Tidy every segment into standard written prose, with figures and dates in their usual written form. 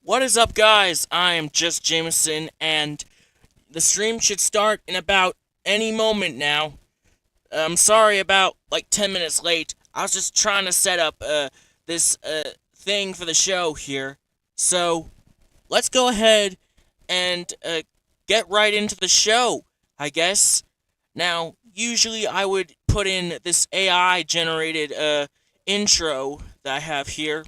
What is up, guys? I am just Jameson, and the stream should start in about any moment now. I'm sorry about like 10 minutes late. I was just trying to set up this thing for the show here. So let's go ahead and get right into the show, I guess. Now, usually I would put in this AI generated intro that I have here,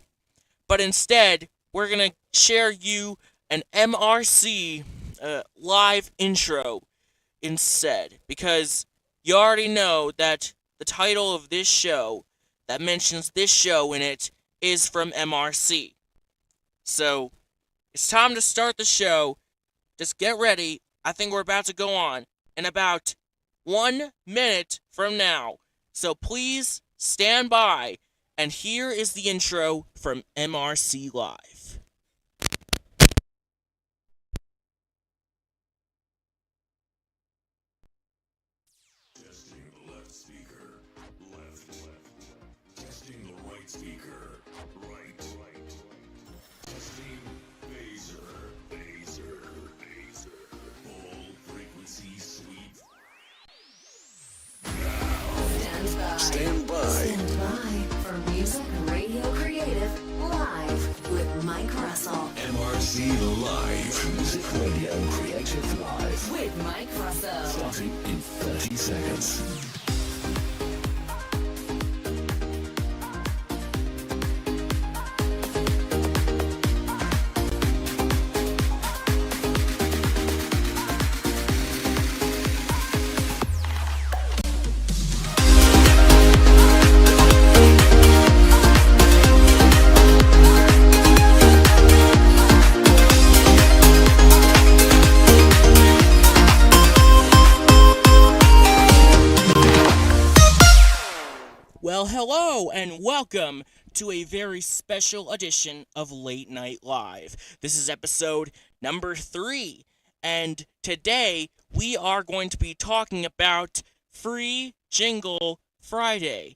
but instead, we're going to share you an MRC live intro instead. Because you already know that the title of this show that mentions this show in it is from MRC. So, it's time to start the show. Just get ready. I think we're about to go on in about 1 minute from now. So please stand by. And here is the intro from MRC Live. Testing the left speaker. Left. Testing the right speaker. Right. Testing phaser. Full frequency sweep. Stand by for Music Radio Creative Live with Mike Russell. MRC Live. Music Radio Creative Live. With Mike Russell. Starting in 30 seconds. Well, hello and welcome to a very special edition of Late Night Live. This is episode number 3, and today we are going to be talking about Free Jingle Friday.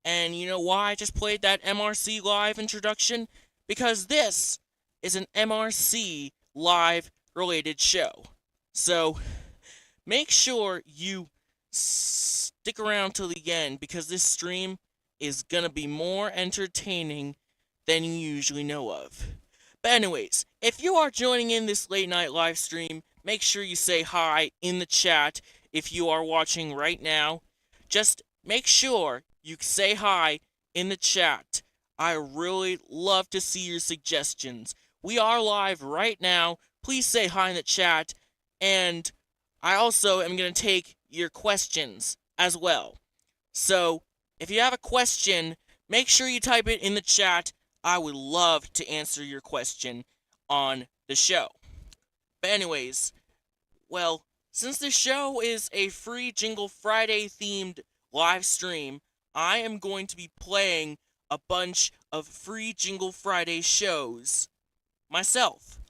And you know why I just played that MRC Live introduction? Because this is an MRC Live related show. So make sure you stick around till the end because this stream is gonna be more entertaining than you usually know of. But anyways, if you are joining in this late night live stream, make sure you say hi in the chat if you are watching right now. Just make sure you say hi in the chat. I really love to see your suggestions. We are live right now. Please say hi in the chat, and I also am going to take your questions as well. So, if you have a question, make sure you type it in the chat. I would love to answer your question on the show. But anyways, well, since the show is a free Jingle Friday themed live stream, I am going to be playing a bunch of free Jingle Friday shows myself.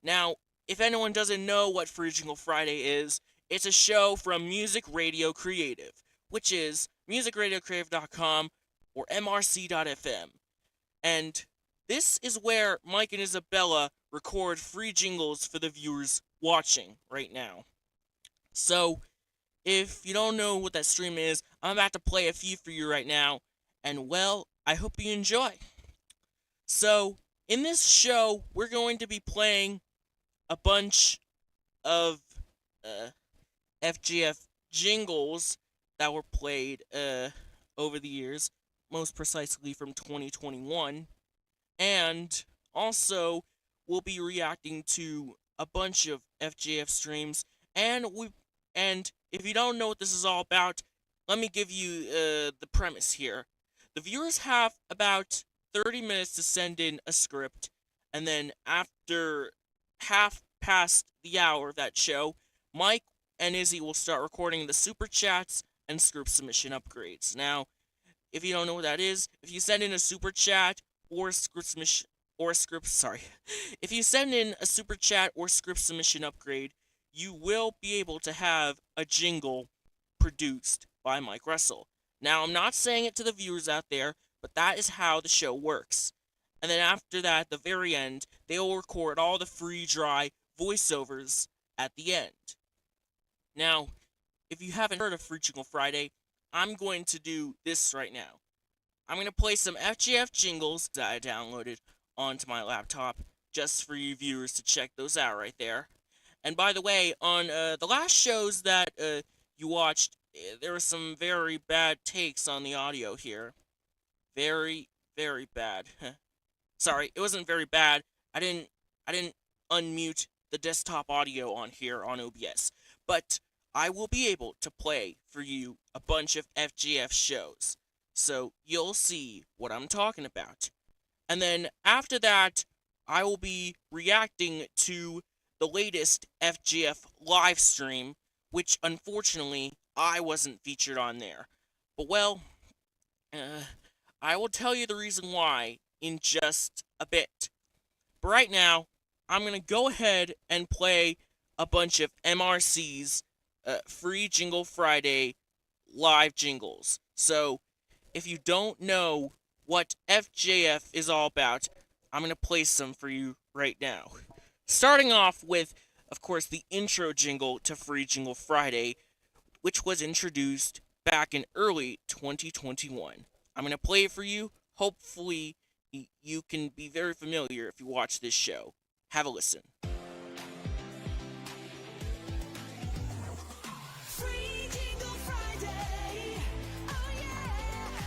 Now, if anyone doesn't know what Free Jingle Friday is, it's a show from Music Radio Creative, which is musicradiocreative.com or mrc.fm. And this is where Mike and Isabella record free jingles for the viewers watching right now. So, if you don't know what that stream is, I'm about to play a few for you right now, and well, I hope you enjoy. So, in this show, we're going to be playing a bunch of FGF jingles that were played over the years, most precisely from 2021, and also we'll be reacting to a bunch of FGF streams, and if you don't know what this is all about, let me give you the premise here. The viewers have about 30 minutes to send in a script, and then after half past the hour of that show, Mike and Izzy will start recording the super chats and script submission upgrades. Now, if you don't know what that is, if you send in a super chat or script submission if you send in a super chat or script submission upgrade, you will be able to have a jingle produced by Mike Russell. Now, I'm not saying it to the viewers out there, but that is how the show works. And then after that, at the very end, they'll record all the free, dry voiceovers at the end. Now, if you haven't heard of Free Jingle Friday, I'm going to do this right now. I'm going to play some FGF jingles that I downloaded onto my laptop just for you viewers to check those out right there. And by the way, on the last shows that you watched, there were some very bad takes on the audio here. Very, very bad. Sorry, it wasn't very bad. I didn't unmute the desktop audio on here on OBS. But I will be able to play for you a bunch of FGF shows. So you'll see what I'm talking about. And then after that, I will be reacting to the latest FGF live stream, which unfortunately I wasn't featured on there. But well, I will tell you the reason why in just a bit. But right now, I'm going to go ahead and play a bunch of MRC's Free Jingle Friday live jingles. So, if you don't know what FJF is all about, I'm going to play some for you right now. Starting off with, of course, the intro jingle to Free Jingle Friday, which was introduced back in early 2021. I'm going to play it for you. Hopefully, you can be very familiar if you watch this show. Have a listen. Free Jingle Friday, oh yeah,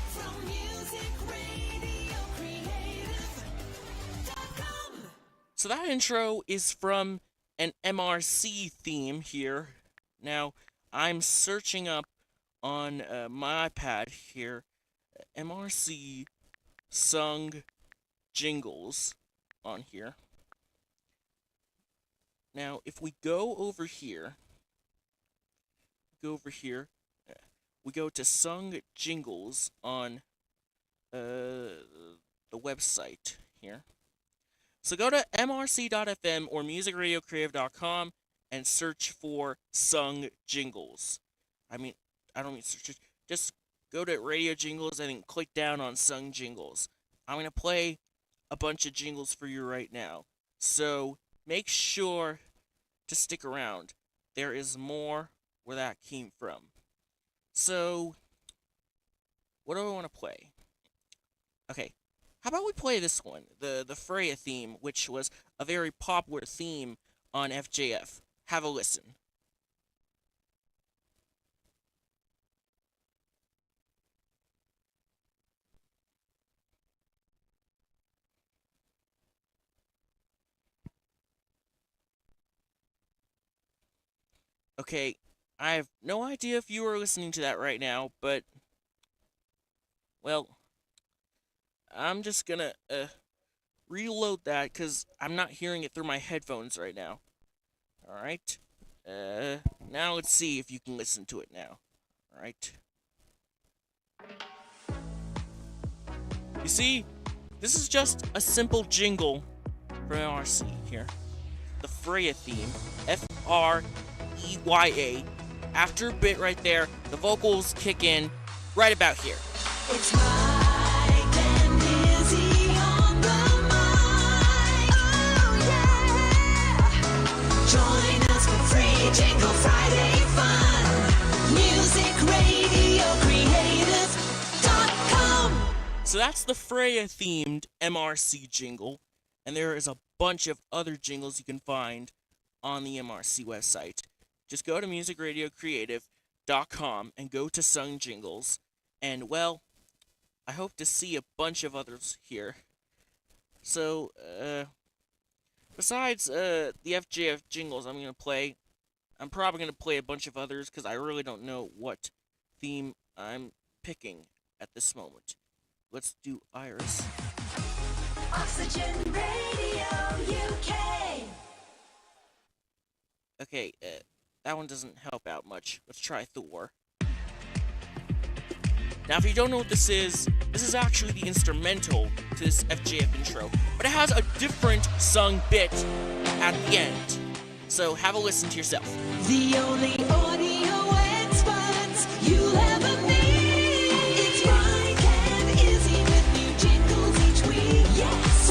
from musicradiocreative.com. So that intro is from an MRC theme here. Now, I'm searching up on my iPad here, MRC sung jingles on here. Now, if we go over here, we go to sung jingles on the website here. So go to mrc.fm or musicradiocreative.com and search for sung jingles. I don't mean search, just go to radio jingles and then click down on sung jingles. I'm going to play a bunch of jingles for you right now. So make sure to stick around. There is more where that came from. So, what do I want to play? Okay, how about we play this one, the Freya theme, which was a very popular theme on FJF. Have a listen. Okay, I have no idea if you are listening to that right now, but, well, I'm just gonna reload that because I'm not hearing it through my headphones right now. Alright, now let's see if you can listen to it now. Alright. You see, this is just a simple jingle from MRC here. The Freya theme, Freya. After a bit right there, the vocals kick in right about here. It's Mike and Izzy on the mic. Oh yeah! Join us for Free Jingle Friday fun. musicradiocreative.com. So that's the Freya themed MRC jingle, and there is a bunch of other jingles you can find on the MRC website. Just go to musicradiocreative.com and go to Sung Jingles, and well, I hope to see a bunch of others here. So, besides the FJF jingles I'm probably gonna play a bunch of others because I really don't know what theme I'm picking at this moment. Let's do Iris. Oxygen Radio UK. Okay, that one doesn't help out much. Let's try Thor. Now, if you don't know what this is actually the instrumental to this FJF intro, but it has a different sung bit at the end. So have a listen to yourself. The only audio experts you'll ever need. It's Mike and Izzy with new jingles each week. Yes,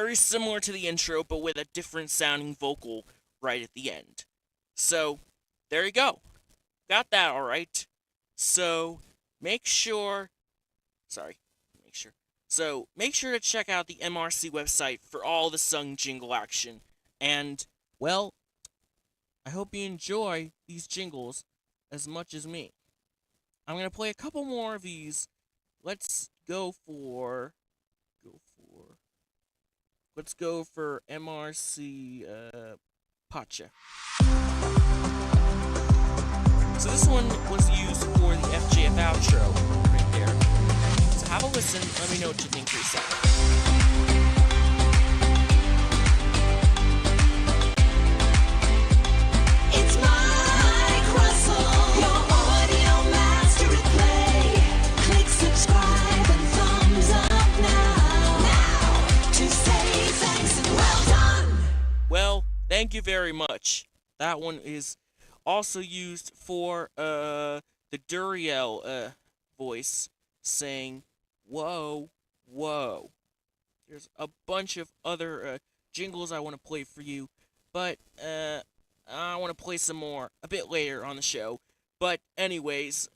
very similar to the intro, but with a different sounding vocal right at the end. So, there you go. Got that all right. So, make sure. Sorry, make sure. So, make sure to check out the MRC website for all the sung jingle action. And, well, I hope you enjoy these jingles as much as me. I'm going to play a couple more of these. Let's go for MRC Pacha. So this one was used for the FJF outro right there. So have a listen, let me know what you think for yourself. It's Mike Russell, your audio master at play. Click subscribe and thumbs up now to say thanks and well done. Well, thank you very much. That one is also used for the Duriel voice saying whoa, whoa. There's a bunch of other jingles I want to play for you, but I want to play some more a bit later on the show. But anyways,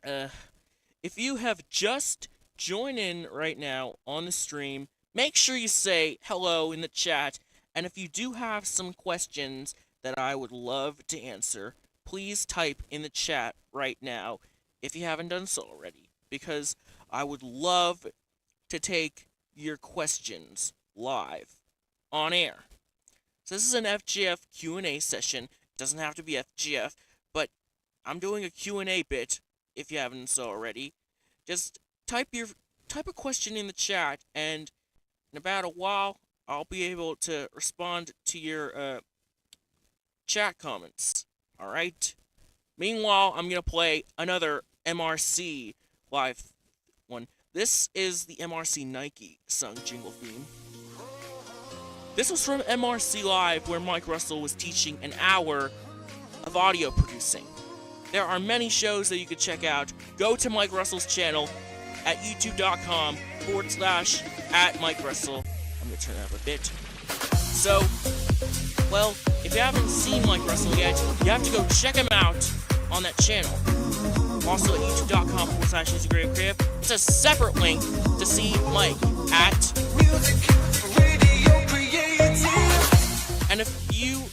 if you have just joined in right now on the stream, make sure you say hello in the chat. And if you do have some questions that I would love to answer, please type in the chat right now if you haven't done so already, because I would love to take your questions live on air. So this is an FGF Q&A session. It doesn't have to be FGF, but I'm doing a Q&A bit if you haven't so already. Just type a question in the chat, and in about a while I'll be able to respond to your chat comments. All right. Meanwhile, I'm gonna play another MRC live one. This is the MRC Nike sung jingle theme. This was from MRC Live, where Mike Russell was teaching an hour of audio producing. There are many shows that you could check out. Go to Mike Russell's channel at youtube.com/@MikeRussell. I'm gonna turn it up a bit. So, well, if you haven't seen Mike Russell yet, you have to go check him out on that channel. Also at youtube.com/musicradiocreative. It's a separate link to see Mike at Music Radio Creative. And if you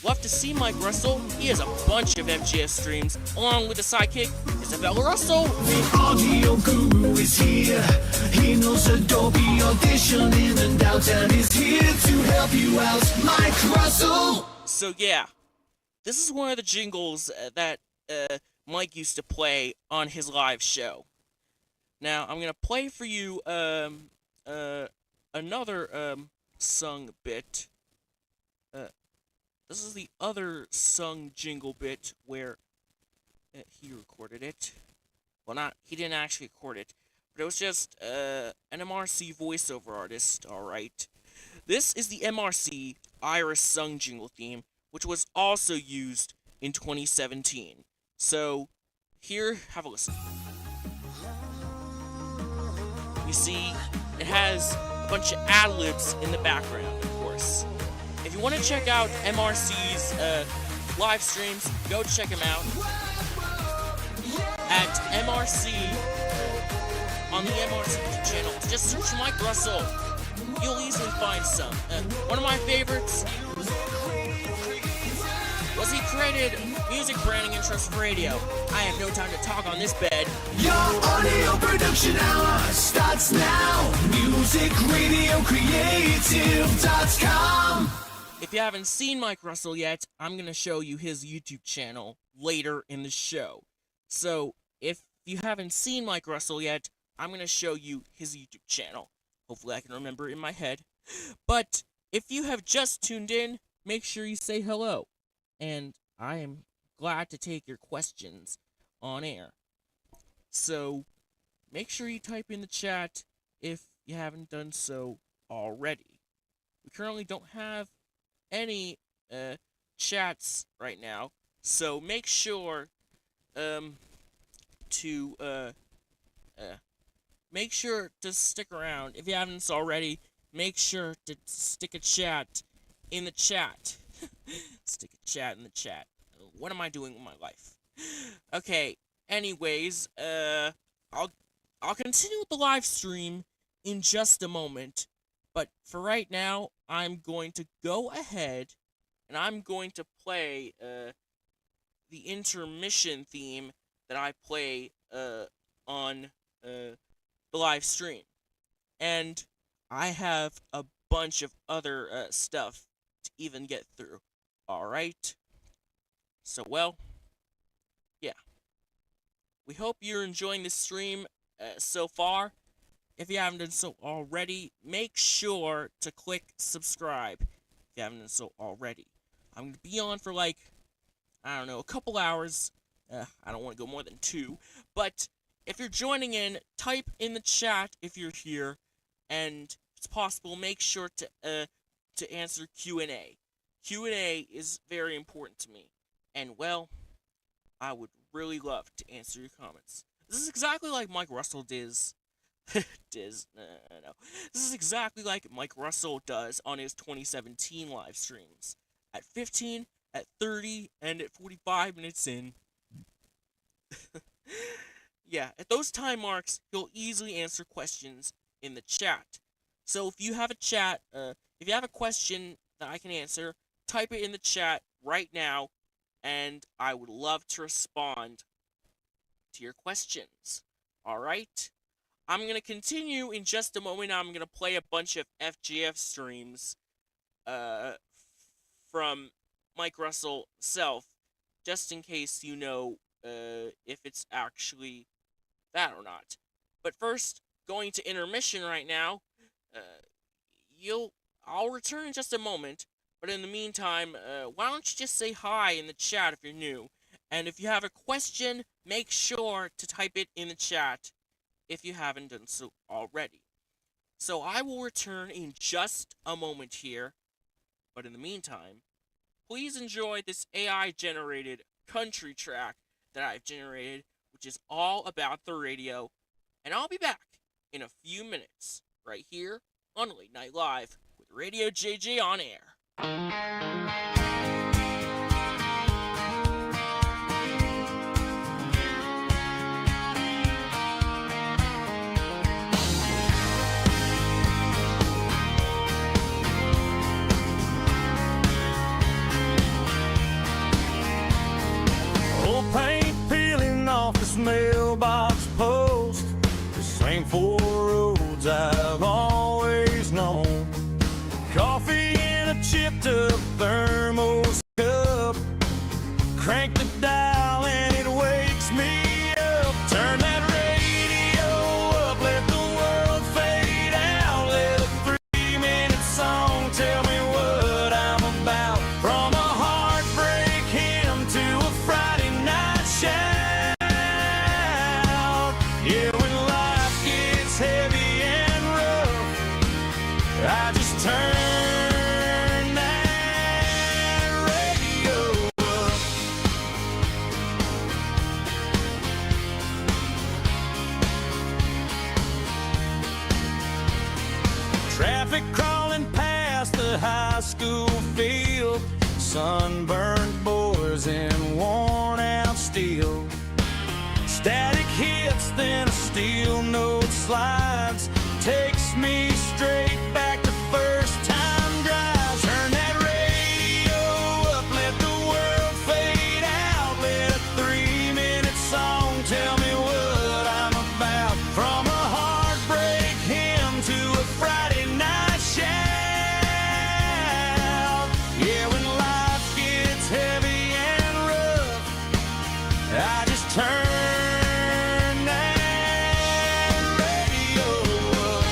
love to see Mike Russell, he has a bunch of FGS streams, along with the sidekick, Isabella Russell. The audio guru is here. He knows Adobe Audition in and out and is here to help you out. Mike Russell. So yeah, this is one of the jingles that Mike used to play on his live show. Now I'm gonna play for you another sung bit. This is the other sung jingle bit where he recorded it. Well, he didn't actually record it, but it was just an MRC voiceover artist, alright. This is the MRC Iris sung jingle theme, which was also used in 2017. So, here, have a listen. You see, it has a bunch of ad-libs in the background, of course. If you want to check out MRC's live streams, go check him out at MRC on the MRC channel. Just search Mike Russell. You'll easily find some. One of my favorites was he created music branding intros for radio. I have no time to talk on this bed. Your audio production hour starts now. MusicRadioCreative.com. If you haven't seen Mike Russell yet, I'm going to show you his YouTube channel later in the show. So, if you haven't seen Mike Russell yet, I'm going to show you his YouTube channel. Hopefully I can remember it in my head. But, if you have just tuned in, make sure you say hello. And I am glad to take your questions on air. So, make sure you type in the chat if you haven't done so already. We currently don't have any chats right now, so make sure to stick around if you haven't already make sure to stick a chat in the chat. Stick a chat in the chat. What am I doing with my life? Okay. Anyways, I'll continue with the live stream in just a moment, but for right now, I'm going to go ahead and I'm going to play the intermission theme that I play on the live stream. And I have a bunch of other stuff to even get through. Alright? So, well, yeah. We hope you're enjoying this stream so far. If you haven't done so already, make sure to click subscribe if you haven't done so already. I'm going to be on for like, I don't know, a couple hours. I don't want to go more than 2. But if you're joining in, type in the chat if you're here. And if it's possible, make sure to answer Q&A. Q&A is very important to me. And, well, I would really love to answer your comments. This is exactly like Mike Russell does. No. This is exactly like Mike Russell does on his 2017 live streams. At 15, at 30, and at 45 minutes in. Yeah, at those time marks, he'll easily answer questions in the chat. So if you have if you have a question that I can answer, type it in the chat right now, and I would love to respond to your questions. Alright? I'm going to continue in just a moment. I'm going to play a bunch of FGF streams from Mike Russell himself, just in case you know if it's actually that or not. But first, going to intermission right now. I'll return in just a moment, but in the meantime, why don't you just say hi in the chat if you're new? And if you have a question, make sure to type it in the chat if you haven't done so already. So I will return in just a moment here, but in the meantime, please enjoy this AI-generated country track that I've generated, which is all about the radio, and I'll be back in a few minutes, right here on Late Night Live with Radio JJ on air. Old paint peeling off this mailbox post. The same 4 roads I've always known. Coffee in a chipped up thermos cup. Crank the dial and it wakes me up. Turn that radio up, let the world fade out. Let a 3-minute song tell me what I'm about. From a heartbreak hymn to a Friday night shout. Yeah, when life gets heavy and rough, I just turn that radio up. Traffic crawling past the high school field. Sunburned boys in worn out steel. Static hits, then a steel note slides. Takes me straight back to first time drives. Turn that radio up, let the world fade out. Let a 3-minute song tell me what I'm about. From a heartbreak hymn to a Friday night shout. Yeah, when life gets heavy and rough, I just turn that radio up.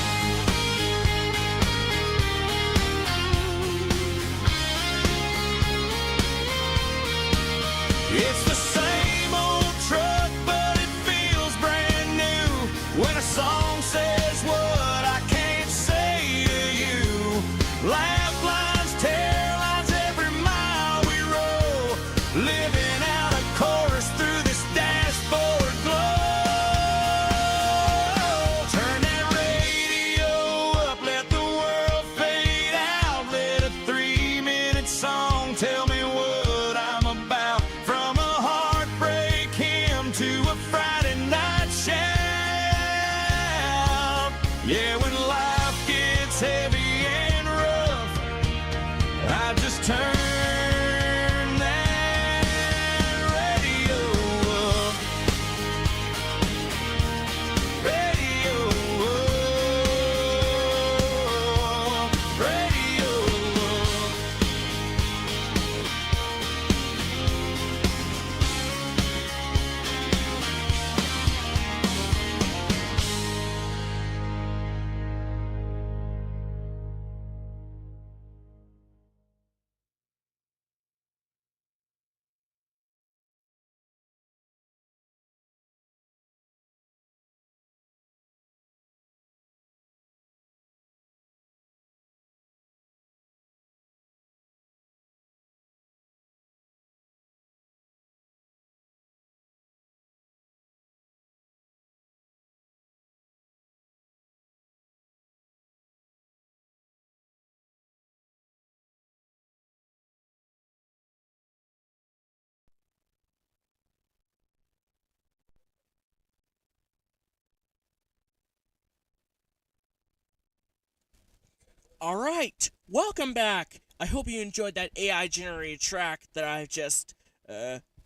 All right, welcome back. I hope you enjoyed that AI generated track that I've just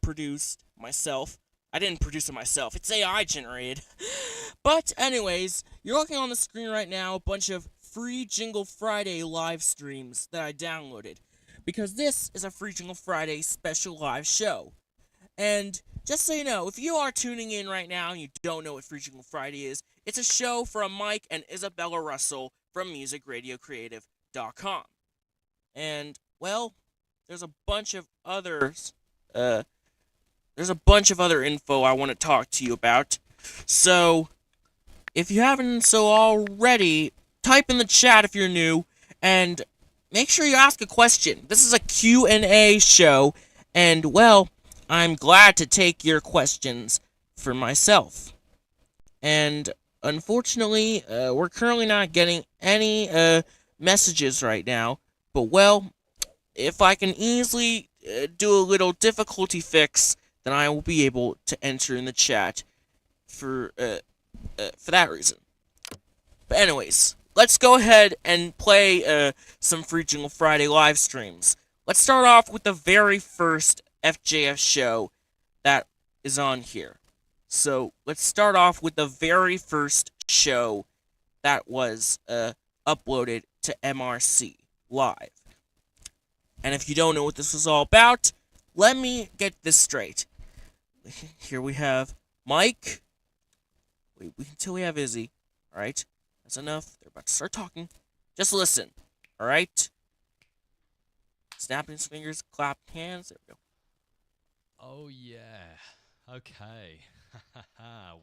produced myself. I didn't produce it myself. It's AI generated. But anyways, you're looking on the screen right now a bunch of free Jingle Friday live streams that I downloaded because this is a free Jingle Friday special live show. And just so you know, if you are tuning in right now and you don't know what Free Jingle Friday is, it's a show from Mike and Isabella Russell from musicradiocreative.com. And, well, there's a bunch of others, there's a bunch of other info I want to talk to you about. So, if you haven't so already, type in the chat if you're new, and make sure you ask a question. This is a Q&A show, and, well, I'm glad to take your questions for myself. And unfortunately, we're currently not getting any messages right now. But well, if I can easily do a little difficulty fix, then I will be able to enter in the chat for that reason. But anyways, let's go ahead and play some Free Jingle Friday live streams. Let's start off with the very first FJF show that is on here. So let's start off with the very first show that was uploaded to MRC Live. And if you don't know what this was all about, let me get this straight. Here we have Mike. Wait until we have Izzy. Alright, that's enough. They're about to start talking. Just listen. Alright? Snapping his fingers, clapping hands. There we go. Oh yeah. Okay.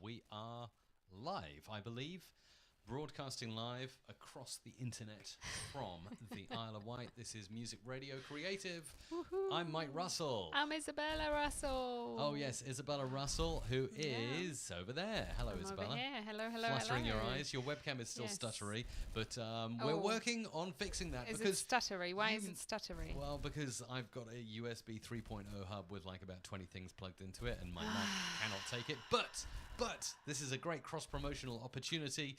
We are live, I believe. Broadcasting live across the internet from the Isle of Wight. This is Music Radio Creative. Woohoo. I'm Mike Russell. I'm Isabella Russell. Oh yes, Isabella Russell, who is over there. Hello, I'm Isabella. over here. Hello, Fluttering hello. your eyes. Your webcam is still Yes. stuttery, but we're Oh. working on fixing that Is because it stuttery? Why is it stuttery? well, because I've got a USB 3.0 hub with like about 20 things plugged into it, and my Mac cannot take it. But this is a great cross-promotional opportunity.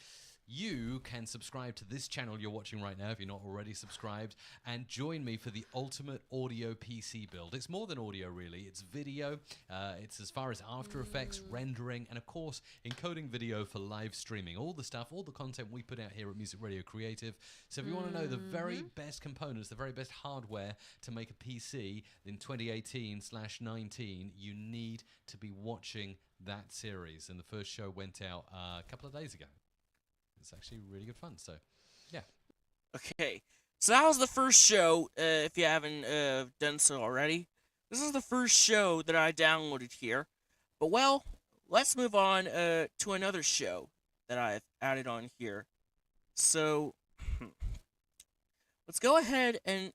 You can subscribe to this channel you're watching right now if you're not already subscribed, and join me for the ultimate audio PC build. It's more than audio, really. It's video. It's as far as After Effects, rendering, and of course, encoding video for live streaming. All the stuff, all the content we put out here at Music Radio Creative. So if you want to know the very best components, the very best hardware to make a PC in 2018/19, you need to be watching that series. And the first show went out a couple of days ago. It's actually really good fun, so yeah. Okay, so that was the first show, if you haven't done so already. This is the first show that I downloaded here. But, well, let's move on to another show that I've added on here. So, let's go ahead and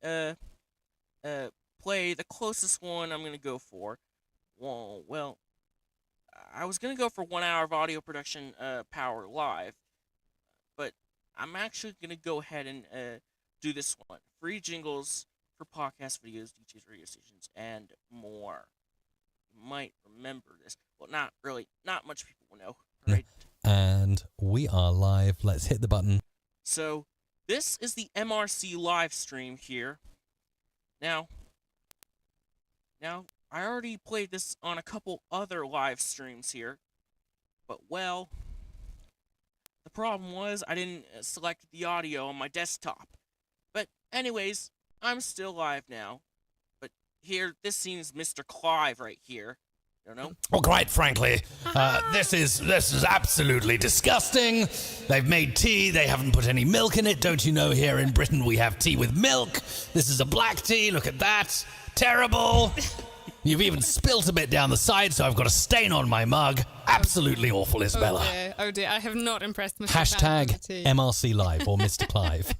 play the closest one I'm going to go for. Well, I was going to go for 1 hour of audio production power live. But I'm actually going to go ahead and do this one. Free jingles for podcast videos, DJs, radio stations, and more. You might remember this. Well, not really. Not much people will know, right? And we are live. Let's hit the button. So, this is the MRC live stream here. Now, I already played this on a couple other live streams here. But, well, the problem was I didn't select the audio on my desktop. But anyways, I'm still live now. But here, this seems Mr. Clive right here. Don't know. Well, quite frankly, this is absolutely disgusting. They've made tea. They haven't put any milk in it. Don't you know here in Britain we have tea with milk? This is a black tea. Look at that. Terrible. You've even spilt a bit down the side, so I've got a stain on my mug. Absolutely awful, Isabella. Oh dear, I have not impressed Mr. Hashtag Fantasy. MRC Live or Mr. Clive.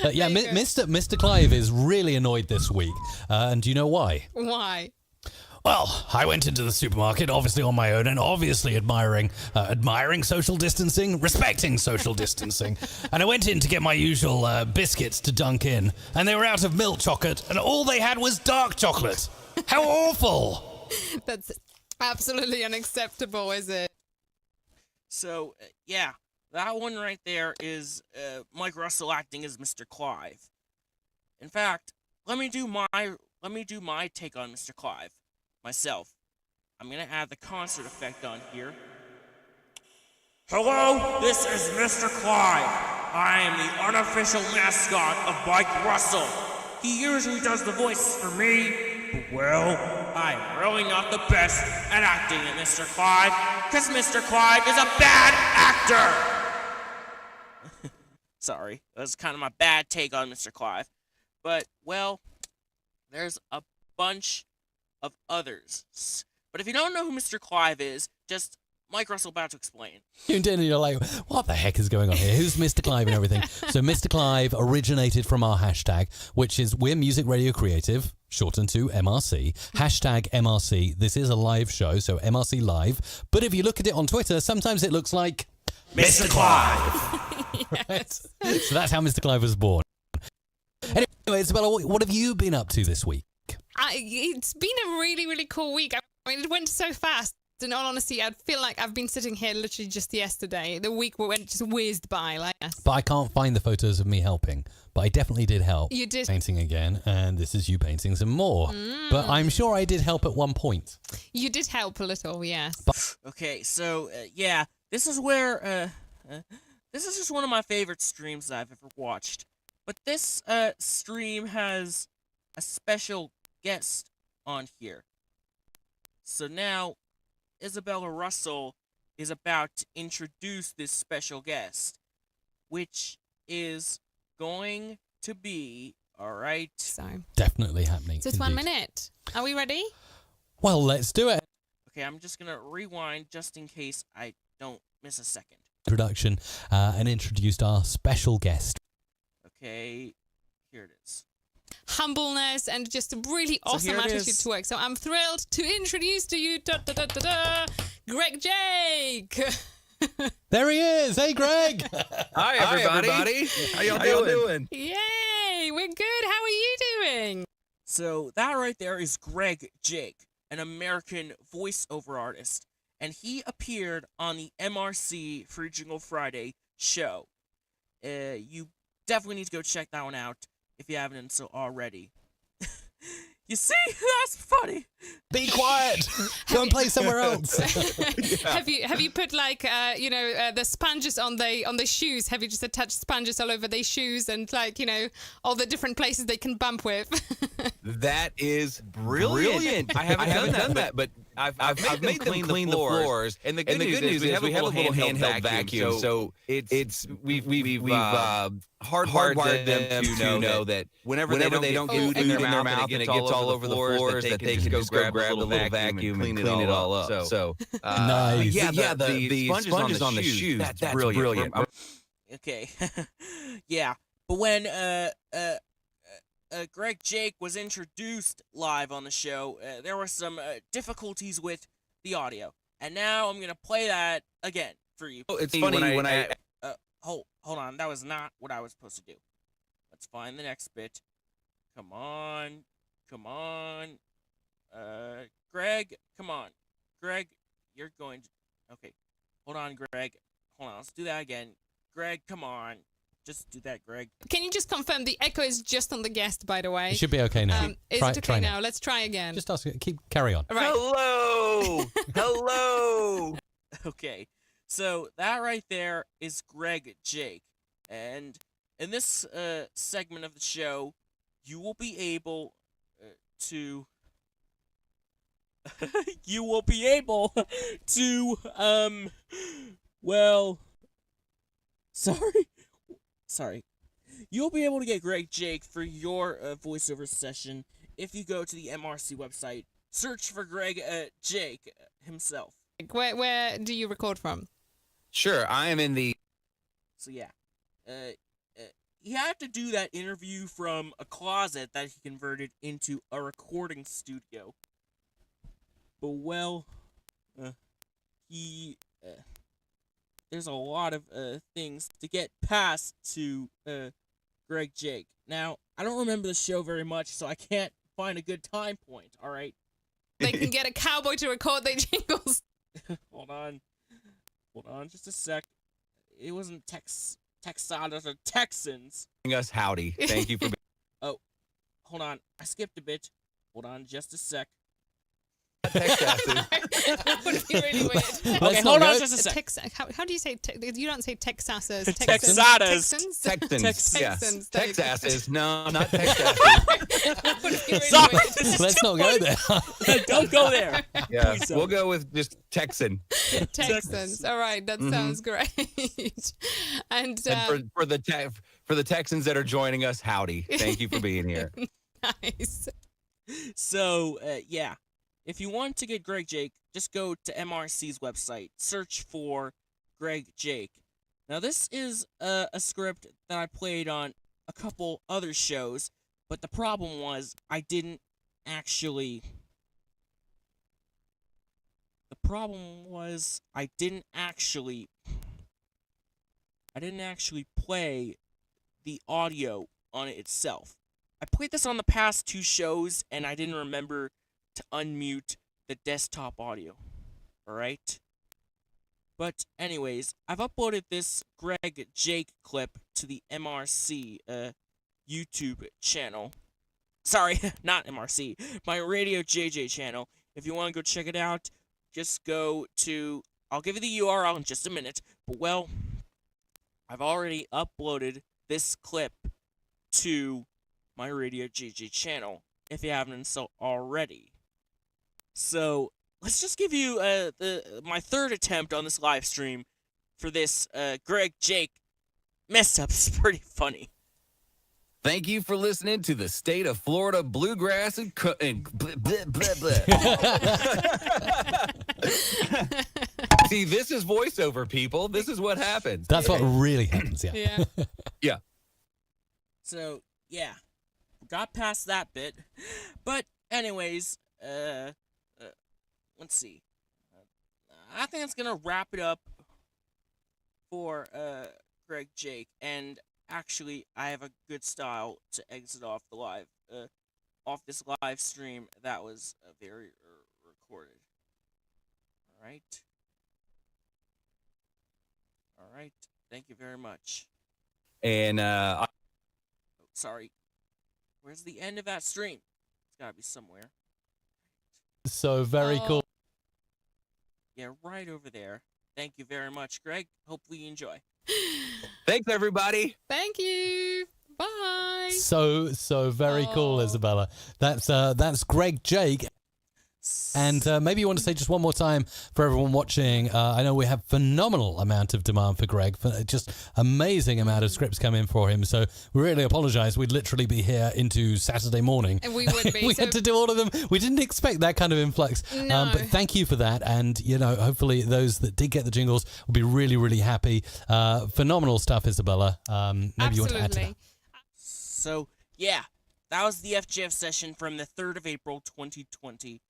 Mr. Clive is really annoyed this week. And do you know why? Why? Well, I went into the supermarket, obviously on my own, and obviously admiring social distancing, respecting social distancing. And I went in to get my usual biscuits to dunk in, and they were out of milk chocolate, and all they had was dark chocolate. How awful! That's absolutely unacceptable, is it? So, yeah, that one right there is Mike Russell acting as Mr. Clive. In fact, let me do my take on Mr. Clive myself. I'm gonna add the concert effect on here. Hello, this is Mr. Clive. I am the unofficial mascot of Mike Russell. He usually does the voice for me, but well, I'm really not the best at acting at Mr. Clive, because Mr. Clive is a bad actor. Sorry, that was kind of my bad take on Mr. Clive. But, well, there's a bunch of others. But if you don't know who Mr. Clive is, just Mike Russell about to explain. Tuned in and you're like, what the heck is going on here? Who's Mr. Clive and everything? So Mr. Clive originated from our hashtag, which is We're Music Radio Creative, shortened to MRC. Hashtag MRC. This is a live show, so MRC Live. But if you look at it on Twitter, sometimes it looks like Mr. Clive. Right? So that's how Mr. Clive was born. Anyway, Isabella, what have you been up to this week? It's been a really, really cool week. I mean, it went so fast. In all honesty, I feel like I've been sitting here literally just yesterday. The week went just whizzed by. Like, But I can't find the photos of me helping. But I definitely did help. You did. Painting again, and this is you painting some more. But I'm sure I did help at one point. You did help a little, yes. Okay, so, yeah, this is where, this is just one of my favorite streams I've ever watched. But this, stream has a special guest on here. So now, Isabella Russell is about to introduce this special guest, which is going to be, alright? So Definitely happening. it's 1 indeed. minute. Are we ready? Well, let's do it. Okay, I'm just gonna rewind just in case I don't miss a second. Introduction and introduced our special guest. Okay, here it is. Humbleness and just a really So awesome here it attitude is. to work. So I'm thrilled to introduce to you Greg Jake. There he is. Hey, Greg. Hi, everybody. How y'all doing? Yay, we're good. How are you doing? So that right there is Greg Jake, an American voiceover artist, and he appeared on the MRC Free Jingle Friday show. You definitely need to go check that one out if you haven't done so already. You see, that's funny. Be quiet. Go and play somewhere else. Have you put like the sponges on the shoes? Have you just attached sponges all over their shoes and like all the different places they can bump with? That is brilliant. I haven't done that, but I've made them clean the floors. And the good news is we have a little handheld vacuum. So we've hardwired them to know that whenever they don't get food in their mouth and it gets all over the floors, that they can just go grab a little vacuum and clean it all up. So Nice. the sponges on the shoes. That's brilliant. Okay, yeah, but when Greg Jake was introduced live on the show, there were some difficulties with the audio, and now I'm gonna play that again for you. It's funny when I Hold on, that was not what I was supposed to do. Let's find the next bit. Come on. Greg, come on. Greg, you're going to... Okay, hold on, Greg. Hold on, let's do that again. Greg, come on. Just do that, Greg. Can you just confirm the echo is just on the guest, by the way? It should be okay now. Is try, it okay try now? Let's try again. Just ask. Carry on. All right. Hello. Okay, so that right there is Greg Jake. And in this segment of the show, you will be able to... you will be able to, well... Sorry. You'll be able to get Greg Jake for your voiceover session if you go to the MRC website. Search for Greg Jake himself. Where do you record from? Sure, I am in the... So yeah, he had to do that interview from a closet that he converted into a recording studio. But well, there's a lot of things to get past to Greg Jake. Now, I don't remember the show very much, so I can't find a good time point. All right. They can get a cowboy to record their jingles. Hold on, just a sec. it wasn't Texanas or Texans. Us howdy. Thank you for Oh, hold on. I skipped a bit. Hold on just a sec. Texas. That would be really weird. Okay, Let's hold not on go- just a sec. How do you say? You don't say Texasas. Texanas. Texans. Texans. Yes. Texans, there you go. Texasses. No, not Texas. That would be really Stop weird. it. This is Let's too not go funny. there. Don't go there. Yeah, Please we'll don't. go with just Texan. Texans. All right, that sounds great. And, And for the Texans that are joining us, howdy. Thank you for being here. nice. So, yeah. If you want to get Greg Jake, just go to MRC's website. Search for Greg Jake. Now, this is a script that I played on a couple other shows, but the problem was I didn't actually play the audio on it itself. I played this on the past two shows, and I didn't remember to unmute the desktop audio. Alright? But anyways, I've uploaded this Greg Jake clip to the MRC YouTube channel. Sorry, not MRC. My Radio JJ channel. If you want to go check it out, just go to... I'll give you the URL in just a minute. But, well, I've already uploaded this clip to my Radio JJ channel, if you haven't so already. So, let's just give you my third attempt on this live stream for this Greg Jake mess up. It's pretty funny. Thank you for listening to the State of Florida Bluegrass and bleh, bleh, bleh, bleh. See, this is voiceover, people. This is what happens. That's what really happens, yeah. Yeah. Yeah. So, yeah. Got past that bit. But, anyways, let's see. I think that's gonna wrap it up for Greg Jake. And actually, I have a good style to exit off the live, off this live stream that was very recorded. All right. All right. Thank you very much. And Oh, sorry. Where's the end of that stream? It's gotta be somewhere. So very Oh. cool. Yeah, right over there. Thank you very much, Greg. Hopefully you enjoy. thanks, everybody. Thank you. Bye. So very cool, Oh. Isabella. That's Greg Jake. And maybe you want to say just one more time for everyone watching. I know we have phenomenal amount of demand for Greg, for just amazing amount of scripts come in for him. So we really apologise. We'd literally be here into Saturday morning. And we would be. we so- had to do all of them. We didn't expect that kind of influx. No. But thank you for that. And, you know, hopefully those that did get the jingles will be really, really happy. Phenomenal stuff, Isabella. Maybe you want to add to that. Absolutely. So, yeah, that was the FGF session from the 3rd of April, 2020.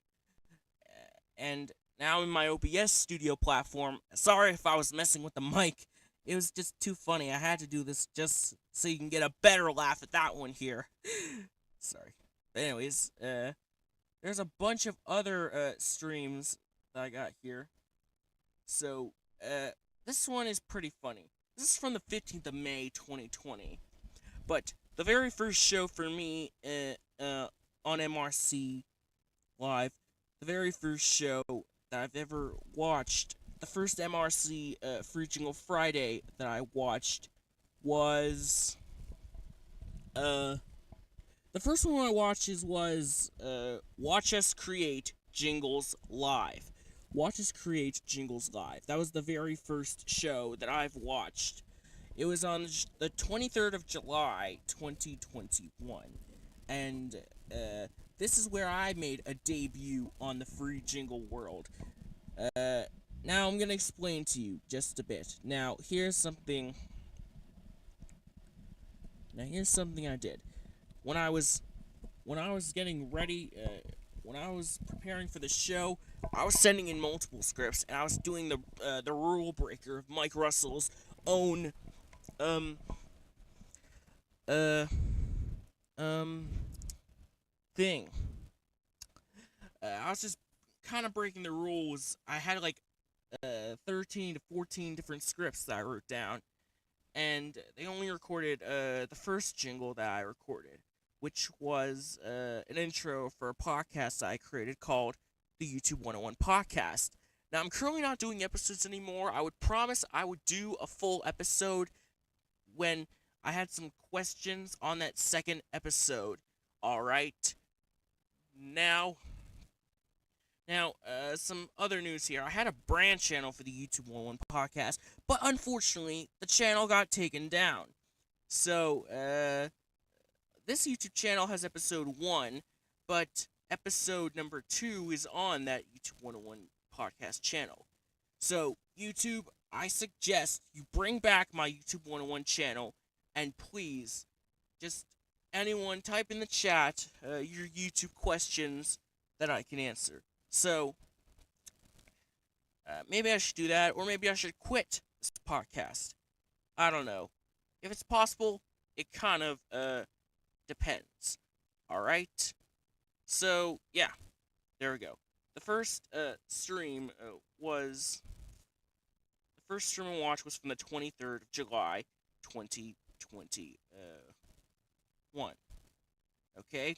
And now in my OBS studio platform, sorry if I was messing with the mic. It was just too funny. I had to do this just so you can get a better laugh at that one here. Sorry. But anyways, there's a bunch of other streams that I got here. So, this one is pretty funny. This is from the 15th of May, 2020. But the very first show for me on MRC Live, the very first show that I've ever watched, the first MRC Free Jingle Friday that I watched was the first one I watched was Watch Us Create Jingles Live. Watch Us Create Jingles Live. That was the very first show that I've watched. It was on the 23rd of July, 2021. And this is where I made a debut on the Free Jingle world. Now I'm going to explain to you just a bit. Now, here's something I did. When I was getting ready, when I was preparing for the show, I was sending in multiple scripts, and I was doing the rule breaker of Mike Russell's own thing. I was just kind of breaking the rules. I had like 13 13 to 14 different scripts that I wrote down, and they only recorded the first jingle that I recorded, which was an intro for a podcast that I created called the YouTube 101 Podcast. Now, I'm currently not doing episodes anymore. I would promise I would do a full episode when I had some questions on that second episode. All right. Now, some other news here. I had a brand channel for the YouTube 101 Podcast, but unfortunately, the channel got taken down. So, this YouTube channel has episode 1, but episode number 2 is on that YouTube 101 Podcast channel. So, YouTube, I suggest you bring back my YouTube 101 channel, and please, just anyone type in the chat your YouTube questions that I can answer. So, maybe I should do that, or maybe I should quit this podcast. I don't know. If it's possible, it kind of depends. Alright? So, yeah. There we go. The first stream was... The first stream I watched was from the 23rd of July, 2021. Okay?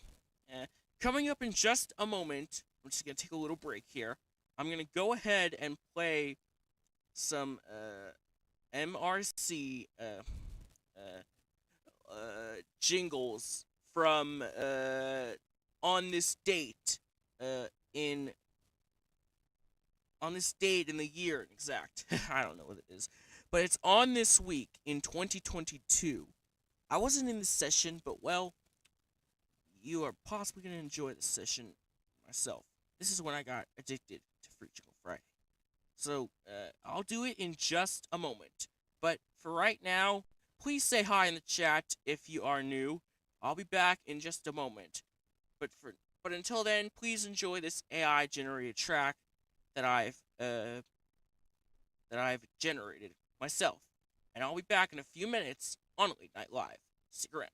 Coming up in just a moment, I'm just going to take a little break here. I'm going to go ahead and play some MRC jingles from on this date in the year exact. I don't know what it is, but it's on this week in 2022. I wasn't in the session, but well, you are possibly going to enjoy the session myself. This is when I got addicted to Free Jingle Friday. So, I'll do it in just a moment. But for right now, please say hi in the chat if you are new. I'll be back in just a moment. But until then, please enjoy this AI generated track that I've generated myself. And I'll be back in a few minutes on Late Night Live. Stick around.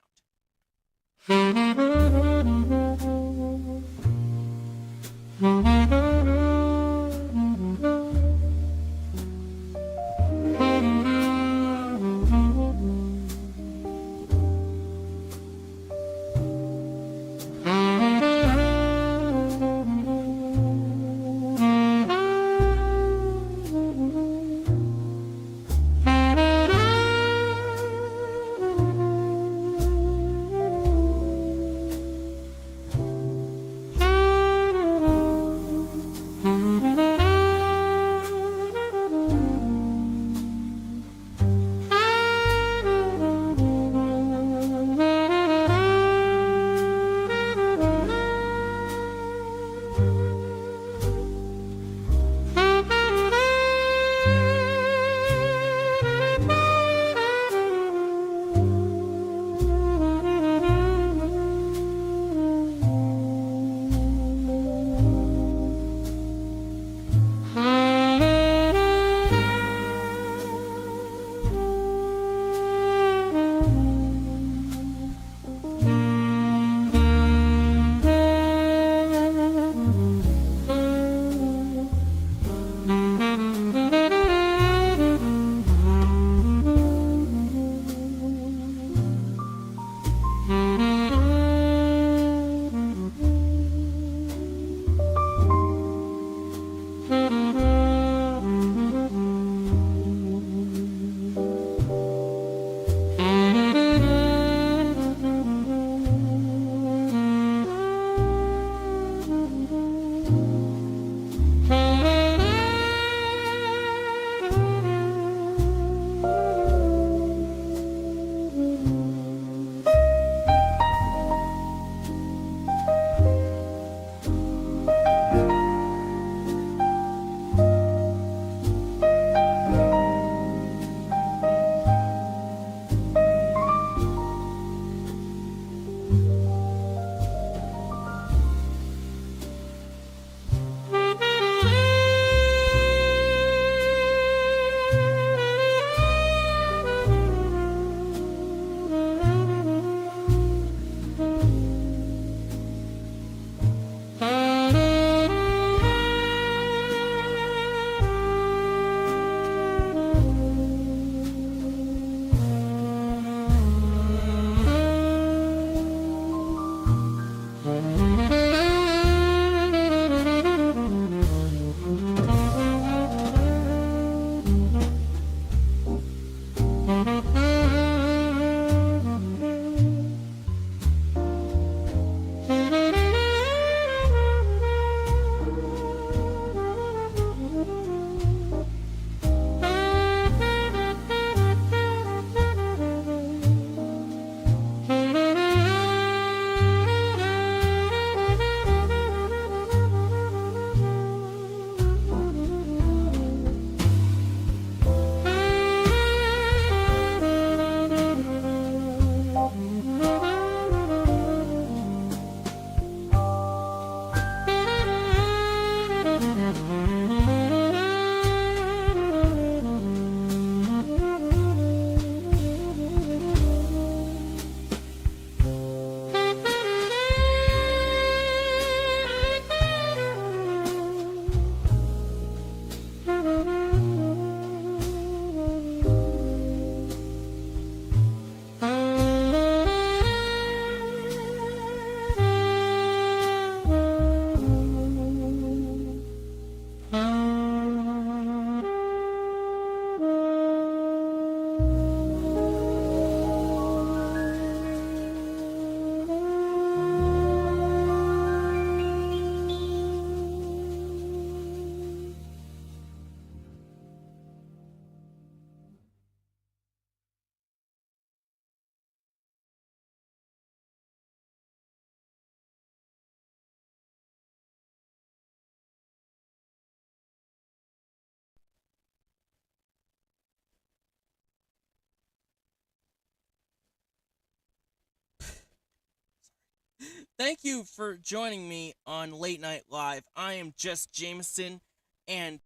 thank you for joining me on Late Night Live. I am Jess Jameson, and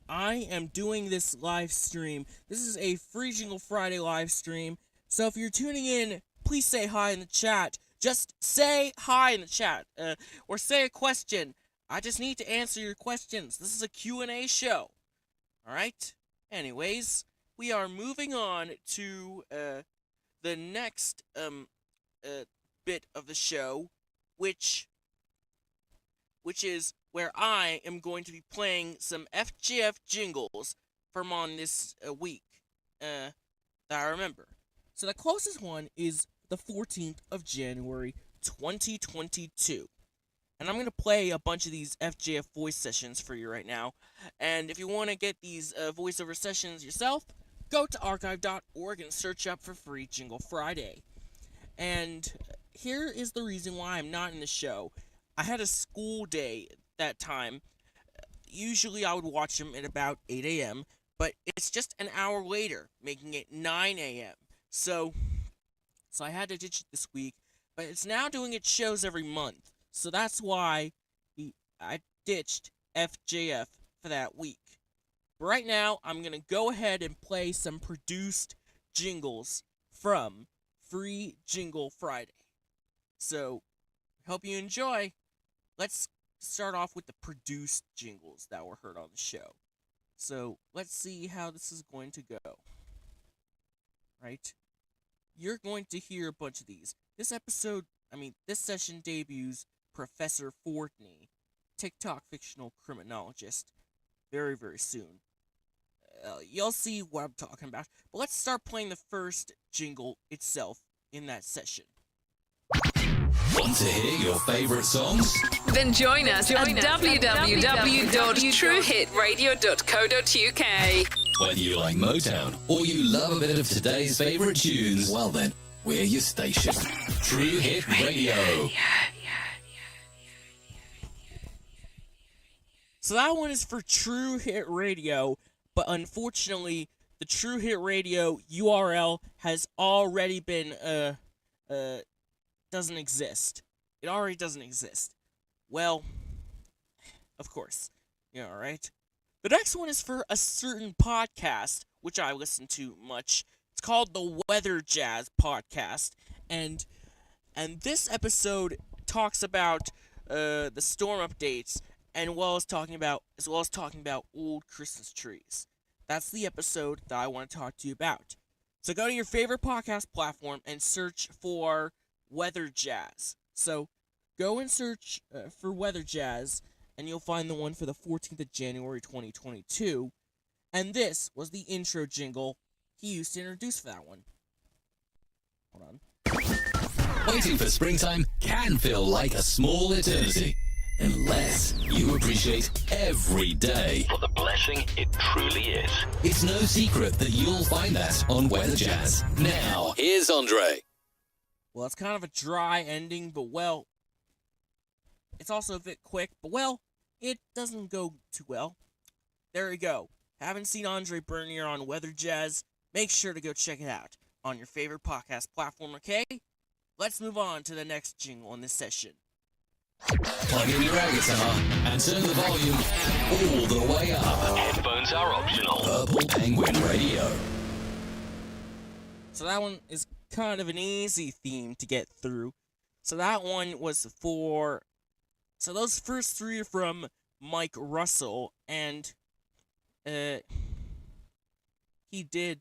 I am doing this live stream. This is a free Jingle Friday live stream. So if you're tuning in, please say hi in the chat. Just say hi in the chat, or say a question. I just need to answer your questions. This is a Q&A show. All right? Anyways, we are moving on to the next bit of the show, which is where I am going to be playing some FGF jingles from on this week that I remember. So the closest one is the 14th of January, 2022. And I'm going to play a bunch of these FJF voice sessions for you right now. And if you want to get these voiceover sessions yourself, go to archive.org and search up for free Jingle Friday. And here is the reason why I'm not in the show. I had a school day that time. Usually I would watch them at about 8 a.m., but it's just an hour later, making it 9 a.m. So I had to ditch it this week, but it's now doing its shows every month. So that's why I ditched FJF for that week. But right now, I'm going to go ahead and play some produced jingles from Free Jingle Friday. So, hope you enjoy. Let's start off with the produced jingles that were heard on the show. So, let's see how this is going to go. Right? You're going to hear a bunch of these. This session debuts Professor Fortney, TikTok fictional criminologist, very, very soon. You'll see what I'm talking about. But let's start playing the first jingle itself in that session. Want to hear your favorite songs? Then join us at www.truehitradio.co.uk. Whether you like Motown or you love a bit of today's favorite tunes, well then, we're your station. True Hit Radio. So that one is for True Hit Radio, but unfortunately, the True Hit Radio URL has already been, doesn't exist. It already doesn't exist. Well, of course. Yeah, alright. The next one is for a certain podcast, which I listen to much. It's called the Weather Jazz Podcast, and this episode talks about the storm updates, and as well as talking about old Christmas trees. That's the episode that I want to talk to you about. So go to your favorite podcast platform and search for Weather Jazz. So go and search for Weather Jazz, and you'll find the one for the 14th of January 2022. And this was the intro jingle he used to introduce for that one. Hold on. Waiting for springtime can feel like a small eternity. Unless you appreciate every day for the blessing it truly is. It's no secret that you'll find that on Weather Jazz. Now, here's Andre. Well, it's kind of a dry ending, but well, it's also a bit quick, but well, it doesn't go too well. There we go. Haven't seen Andre Bernier on Weather Jazz? Make sure to go check it out on your favorite podcast platform, okay? Let's move on to the next jingle in this session. Plug in your air guitar and turn the volume all the way up. Headphones are optional. Purple Penguin Radio. So that one is kind of an easy theme to get through. So that one was for... So those first three are from Mike Russell, and he did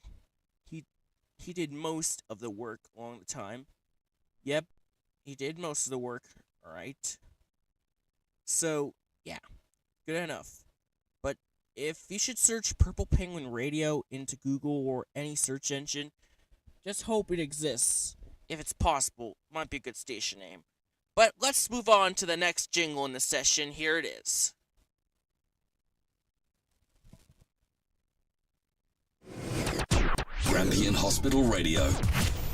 most of the work along the time. Yep, he did most of the work, alright. So, yeah, good enough. But if you should search Purple Penguin Radio into Google or any search engine, just hope it exists. If it's possible, might be a good station name. But let's move on to the next jingle in the session. Here it is. Grampian Hospital Radio.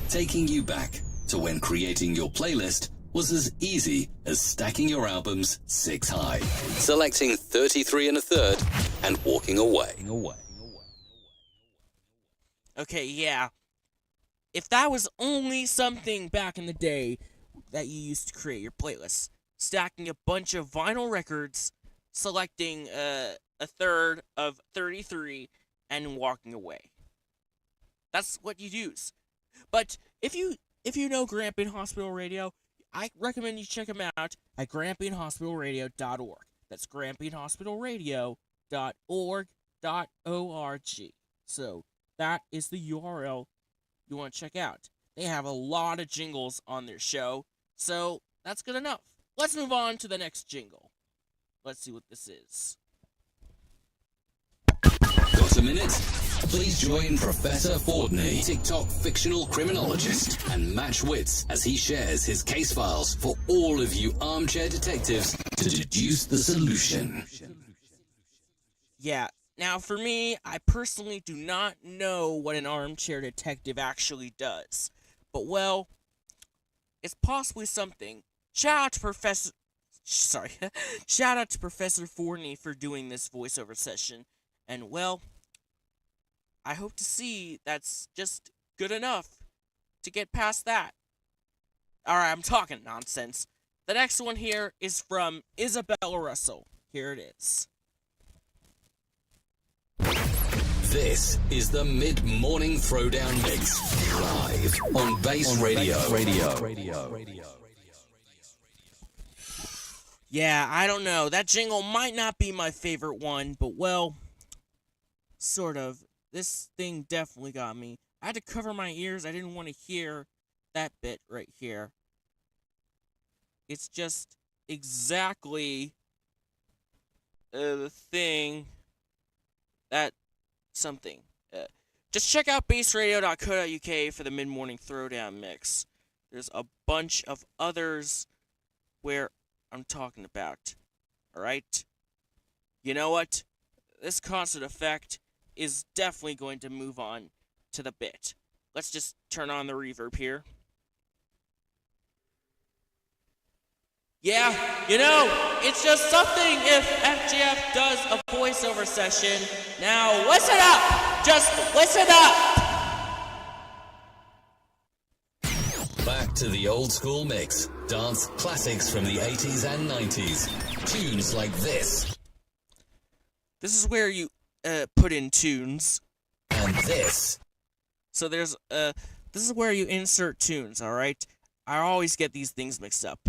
Taking you back to when creating your playlist was as easy as stacking your albums 6 high, selecting 33 1/3, and walking away. Okay, yeah. If that was only something back in the day, that you use to create your playlist. Stacking a bunch of vinyl records, selecting a third of 33, and walking away. That's what you use. But if you know Grampian Hospital Radio, I recommend you check them out at grampianhospitalradio.org. That's grampianhospitalradio.org. So that is the URL you want to check out. They have a lot of jingles on their show, so that's good enough. Let's move on to the next jingle. Let's see what this is. Got a minute? Please join Professor Fordney, TikTok fictional criminologist, and match wits as he shares his case files for all of you armchair detectives to deduce the solution. Yeah, now for me, I personally do not know what an armchair detective actually does. But, well, it's possibly something. Shout out to Professor Forney for doing this voiceover session. And, well, I hope to see that's just good enough to get past that. Alright, I'm talking nonsense. The next one here is from Isabella Russell. Here it is. This is the Mid-Morning Throwdown Mix, live on Base Radio. Yeah, I don't know. That jingle might not be my favorite one, but, well, sort of. This thing definitely got me. I had to cover my ears. I didn't want to hear that bit right here. It's just exactly the thing that something. Just check out baseradio.co.uk for the mid-morning throwdown mix. There's a bunch of others where I'm talking about. Alright? You know what? This concert effect is definitely going to move on to the bit. Let's just turn on the reverb here. Yeah, you know, it's just something if FGF does a voiceover session. Now, listen up! Just listen up! Back to the old school mix. Dance classics from the 80s and 90s. Tunes like this. This is where you put in tunes. And this. So there's this is where you insert tunes, alright? I always get these things mixed up.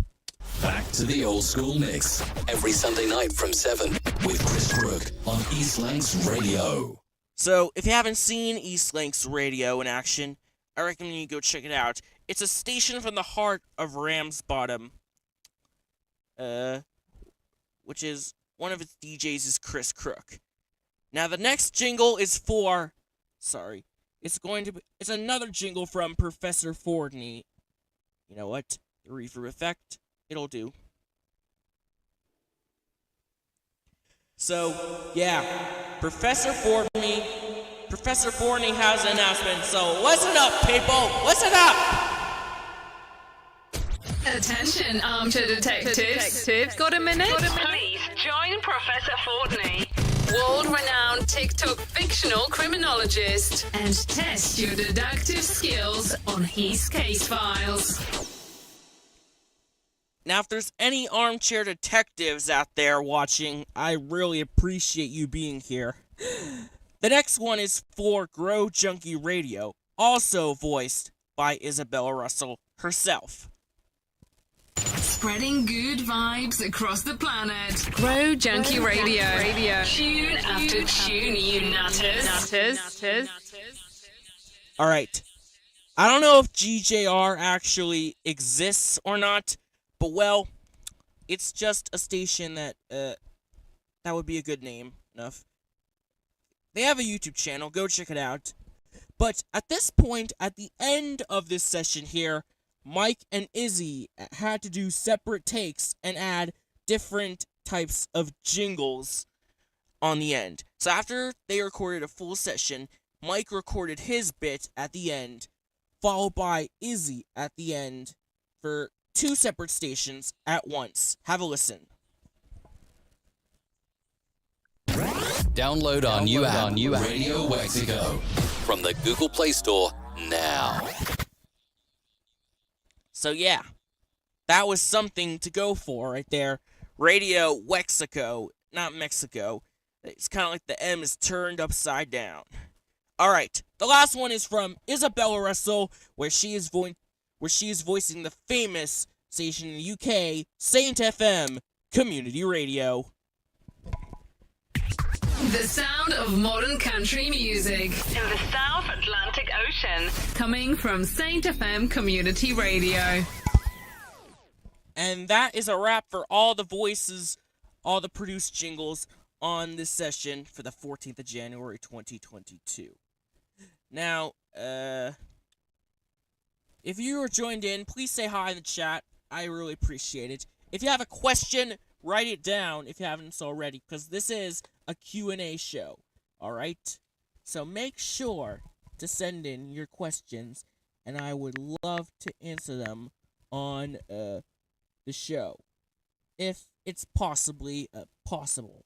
Back to the old school mix. Every Sunday night from 7 with Chris Crook on East Lancs Radio. So, if you haven't seen East Lancs Radio in action, I recommend you go check it out. It's a station from the heart of Ramsbottom. Which is, one of its DJs is Chris Crook. Now, the next jingle is it's another jingle from Professor Fordney. You know what? The reverb effect. It'll do. So, yeah, Professor Forney has an announcement, so listen up, people! Listen up! Attention, armchair detectives. Got a minute? Please join Professor Fortney, World-renowned TikTok fictional criminologist, and test your deductive skills on his case files. Now, if there's any armchair detectives out there watching, I really appreciate you being here. The next one is for Grow Junkie Radio, also voiced by Isabella Russell herself. Spreading good vibes across the planet. Grow Junkie Radio. Tune after tune, you nutters. Alright. I don't know if GJR actually exists or not, but, well, it's just a station that would be a good name enough. They have a YouTube channel, go check it out. But at this point, at the end of this session here, Mike and Izzy had to do separate takes and add different types of jingles on the end. So after they recorded a full session, Mike recorded his bit at the end, followed by Izzy at the end for 2 separate stations at once. Have a listen. Download our new app, Radio Wexico, from the Google Play Store now. So yeah, That was something to go for right there. Radio Wexico, not Mexico. It's kind of like the M is turned upside down. All right, the last one is from Isabella Russell, where she is voicing the famous station in the UK, Saint FM Community Radio. The sound of modern country music. In the South Atlantic Ocean. Coming from Saint FM Community Radio. And that is a wrap for all the voices, all the produced jingles on this session for the 14th of January 2022. Now, if you are joined in, please say hi in the chat. I really appreciate it. If you have a question, write it down if you haven't already, because this is a Q&A show, all right? So make sure to send in your questions, and I would love to answer them on the show, if it's possibly possible.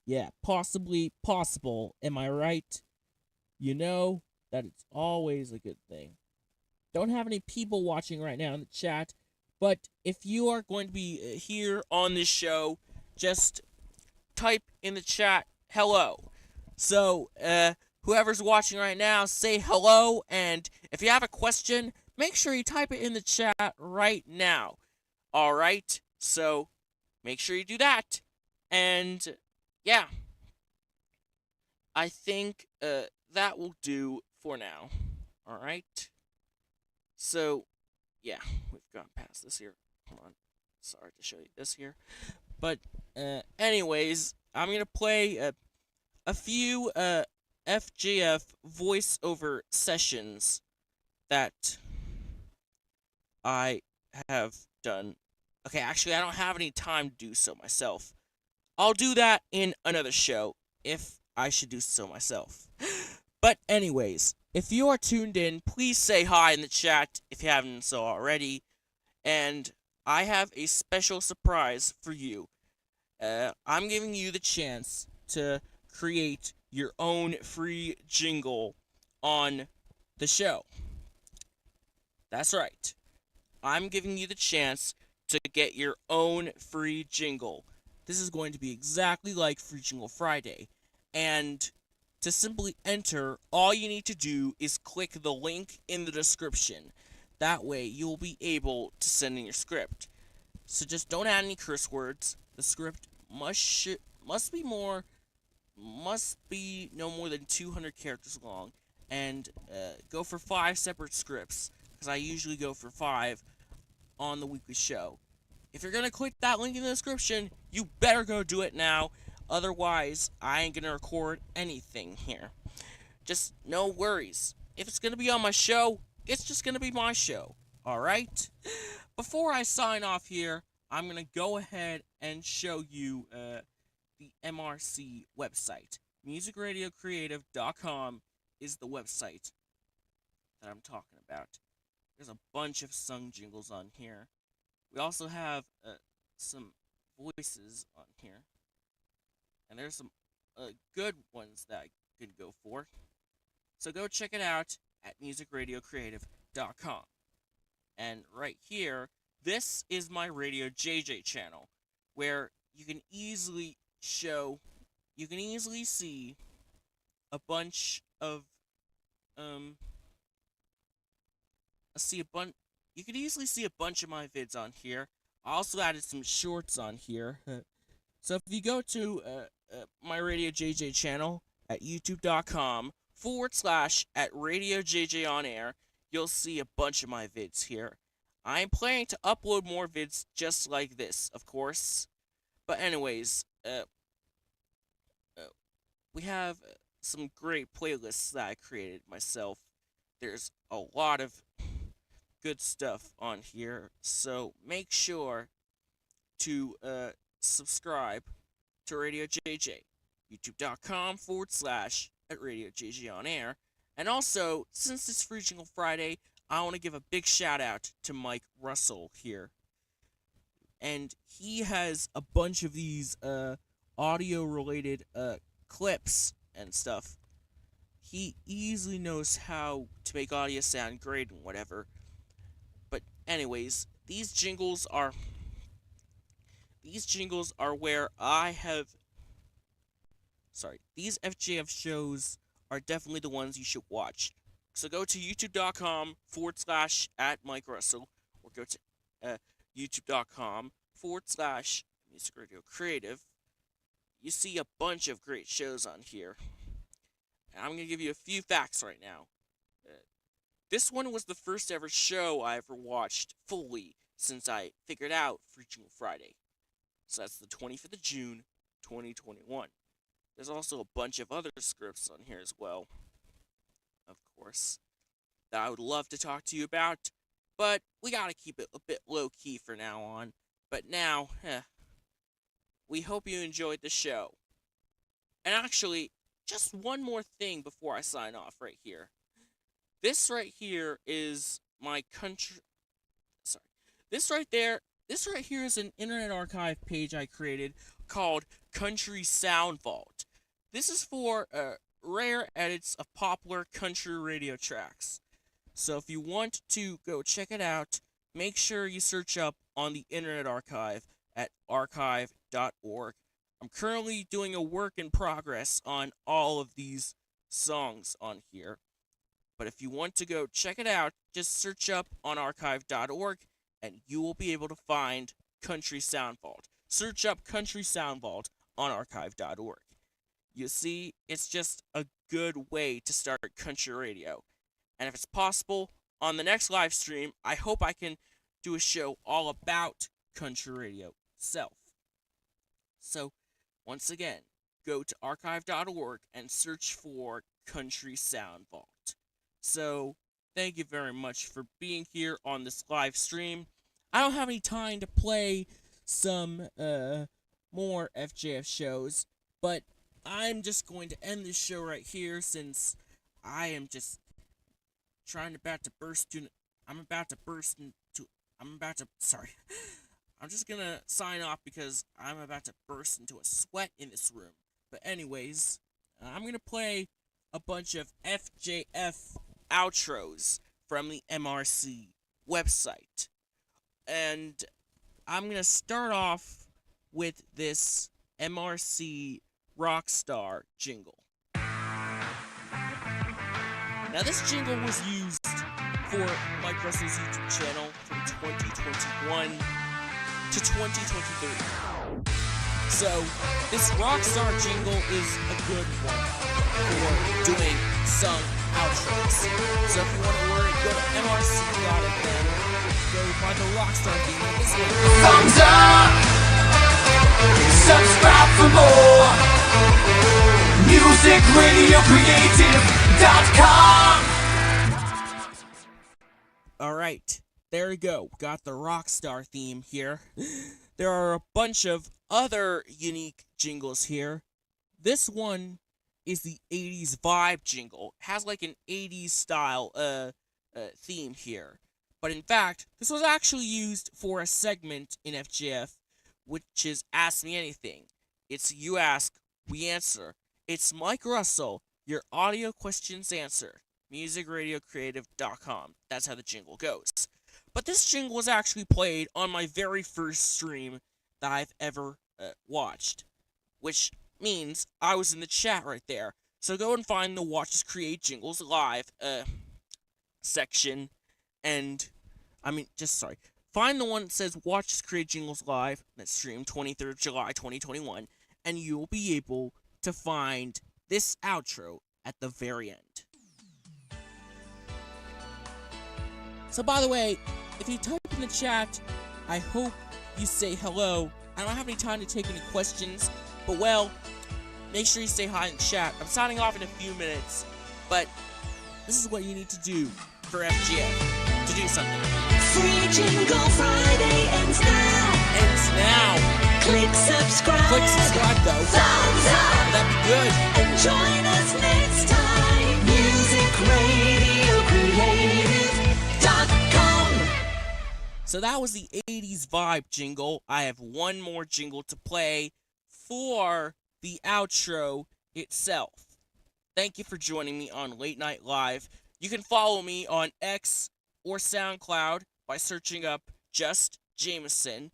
Yeah, possibly possible. Am I right? You know that it's always a good thing. Don't have any people watching right now in the chat, but if you are going to be here on this show, just type in the chat hello. So, whoever's watching right now, say hello, and if you have a question, make sure you type it in the chat right now. All right? So, make sure you do that. And yeah, I think that will do for now. All right? So, yeah, we've gone past this here. Hold on. Sorry to show you this here. But, anyways, I'm going to play a few FGF voiceover sessions that I have done. Okay, actually, I don't have any time to do so myself. I'll do that in another show if I should do so myself. But anyways, if you are tuned in, please say hi in the chat if you haven't so already. And I have a special surprise for you. I'm giving you the chance to create your own free jingle on the show. That's right. I'm giving you the chance to get your own free jingle. This is going to be exactly like Free Jingle Friday. And to simply enter, all you need to do is click the link in the description. That way, you'll be able to send in your script. So just don't add any curse words. The script must be no more than 200 characters long. And go for 5 separate scripts, because I usually go for 5 on the weekly show. If you're going to click that link in the description, you better go do it now. Otherwise, I ain't going to record anything here. Just no worries. If it's going to be on my show, it's just going to be my show. Alright? Before I sign off here, I'm going to go ahead and show you the MRC website. MusicRadioCreative.com is the website that I'm talking about. There's a bunch of sung jingles on here. We also have some voices on here. And there's some good ones that I could go for. So go check it out at musicradiocreative.com. And right here, this is my Radio JJ channel, where you can easily see a bunch of you can easily see a bunch of my vids on here. I also added some shorts on here. So if you go to my Radio JJ channel at youtube.com/@RadioJJOnAir, you'll see a bunch of my vids here. I'm planning to upload more vids just like this, of course. But anyways, we have some great playlists that I created myself. There's a lot of good stuff on here, so make sure to subscribe to Radio JJ, youtube.com/@RadioJJOnAir. And also, since it's Free Jingle Friday, I want to give a big shout out to Mike Russell here. And he has a bunch of these audio related clips and stuff. He easily knows how to make audio sound great and whatever. But anyways, these jingles are where I have. Sorry, these FJF shows are definitely the ones you should watch. So go to youtube.com/at Mike Russell, or go to youtube.com/Music Radio Creative. You see a bunch of great shows on here. And I'm going to give you a few facts right now. This one was the first ever show I ever watched fully since I figured out Free Jingle Friday. So that's the 25th of June, 2021. There's also a bunch of other scripts on here as well, of course, that I would love to talk to you about, but we gotta keep it a bit low-key for now on. But now, we hope you enjoyed the show. And actually, just one more thing before I sign off right here. This right here is my country... Sorry. This right here is an Internet Archive page I created called Country Sound Vault. This is for rare edits of popular country radio tracks. So if you want to go check it out, make sure you search up on the Internet Archive at archive.org. I'm currently doing a work in progress on all of these songs on here. But if you want to go check it out, just search up on archive.org and you will be able to find Country Sound Vault. Search up Country Sound Vault on archive.org. You see, it's just a good way to start country radio. And if it's possible, on the next live stream, I hope I can do a show all about country radio itself. So, once again, go to archive.org and search for Country Sound Vault. So, thank you very much for being here on this live stream. I don't have any time to play some more FJF shows, but I'm just going to end this show right here since I am just I'm just gonna sign off because I'm about to burst into a sweat in this room. But anyways, I'm gonna play a bunch of FJF outros from the MRC website. And I'm going to start off with this MRC Rockstar jingle. Now, this jingle was used for Mike Russell's YouTube channel from 2021 to 2023. So, this Rockstar jingle is a good one for doing some outros. So, if you want to learn, go to mrc.fm. Go find the Rockstar theme. This one. Thumbs up! Subscribe for more! MusicRadioCreative.com. Alright, there we go. Got the Rockstar theme here. There are a bunch of other unique jingles here. This one is the 80s vibe jingle. It has like an 80s style theme here. But in fact, this was actually used for a segment in FJF, which is Ask Me Anything. It's you ask, we answer. It's Mike Russell, your audio questions answered. MusicRadioCreative.com. That's how the jingle goes. But this jingle was actually played on my very first stream that I've ever watched, which means I was in the chat right there. So go and find the Watch Us Create Jingles Live section, and find the one that says Watch Us Create Jingles Live, that's stream 23rd July 2021, and you'll be able to find this outro at the very end. So by the way, if you type in the chat, I hope you say hello. I don't have any time to take any questions, but well, make sure you say hi in the chat. I'm signing off in a few minutes, but this is what you need to do for FGF to do something. Free Jingle Friday ends now. Ends now. Click subscribe. Click subscribe though. Thumbs up. That'd be good. And join us next time. MusicRadioCreative.com. So that was the 80s vibe jingle. I have one more jingle to play for the outro itself. Thank you for joining me on Late Night Live. You can follow me on X or SoundCloud by searching up Just Jameson.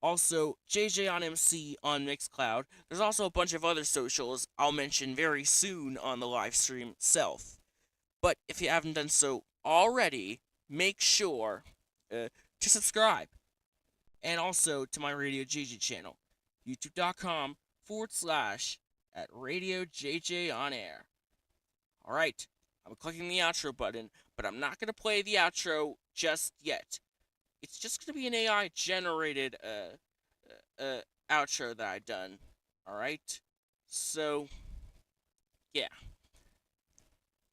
Also, JJ on MC on Mixcloud. There's also a bunch of other socials I'll mention very soon on the live stream itself. But if you haven't done so already, make sure to subscribe. And also to my Radio JJ channel, youtube.com/@RadioJJ on air. Alright, I'm clicking the outro button, but I'm not going to play the outro just yet. It's just going to be an AI-generated outro that I've done. Alright? So, yeah.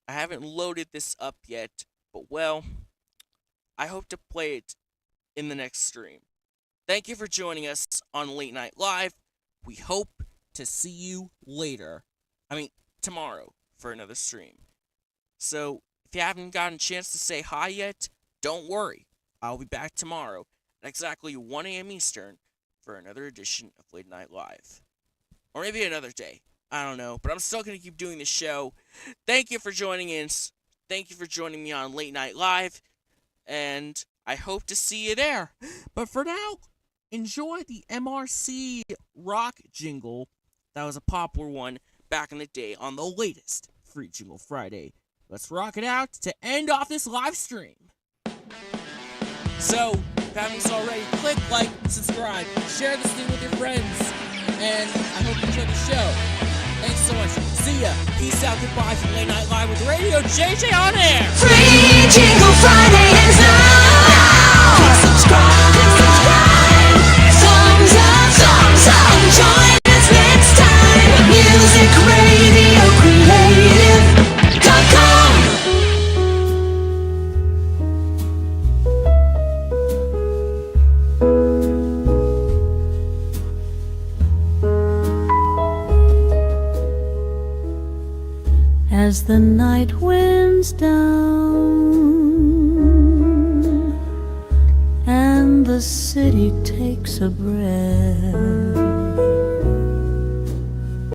I haven't loaded this up yet, but well, I hope to play it in the next stream. Thank you for joining us on Late Night Live. We hope to see you later. Tomorrow for another stream. So, if you haven't gotten a chance to say hi yet, don't worry. I'll be back tomorrow at exactly 1 a.m. Eastern for another edition of Late Night Live. Or maybe another day. I don't know, but I'm still going to keep doing the show. Thank you for joining in. Thank you for joining me on Late Night Live. And I hope to see you there. But for now, enjoy the MRC rock jingle. That was a popular one back in the day on the latest Free Jingle Friday. Let's rock it out to end off this live stream. So, if you haven't already, click like, subscribe, share this thing with your friends, and I hope you enjoy the show. Thanks so much. See ya. Peace out. Goodbye from Late Night Live with Radio JJ on air. Free Jingle Friday is now. Click subscribe. Thumbs up. And join us next time. Music Radio Creative.com. As the night winds down and the city takes a breath,